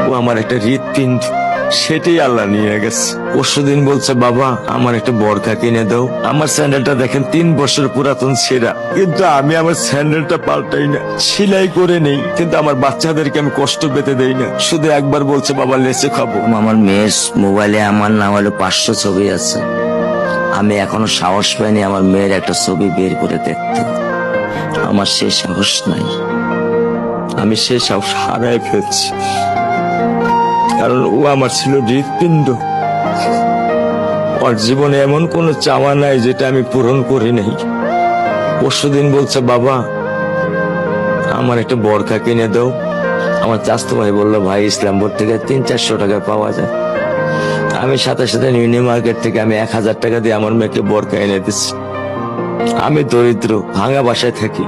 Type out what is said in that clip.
ও আমার একটা হৃৎপিণ্ড, সেটাই আল্লাহ নিয়ে গেছে। পরশুদিন বলছে, বাবা আমার একটা বরখা কিনে দাও। আমার স্যান্ডেলটা দেখেন 3 বছর পুরাতন ছেঁড়া, কিন্তু আমি আমার স্যান্ডেলটা পাল্টাই না, সেলাই করে নেই। কিন্তু আমার বাচ্চাদেরকে আমি কষ্ট পেতে দেই না। শুধু একবার বলছে, বাবা লেচে খাবো। আমার মেয়ের মোবাইলে আমার নাম হলো 500 ছবি আছে। আমি এখনো সাহস পাইনি আমার মেয়ের একটা ছবি বের করে দেখতে। আমার সে সাহস নাই। আমি সে সাহস হারাই ফেলছি, কারণ ও আমার ছিল হৃৎপিণ্ড। ওর জীবনে এমন কোনো চাওয়া নাই যেটা আমি পূরণ করি নাই। পরশুদিন বলছে, বাবা আমার একটা বরখা কিনে দাও। আমার চাচতো ভাই বললো, ভাই ইসলামপুর থেকে 300-400 টাকা পাওয়া যায়। আমি সাথে সাথে নিউ মার্কেট থেকে আমি 1000 টাকা দিয়ে আমার মেয়েকে বরখা এনে দিচ্ছি। আমি দরিদ্র, ভাঙা বাসায় থাকি।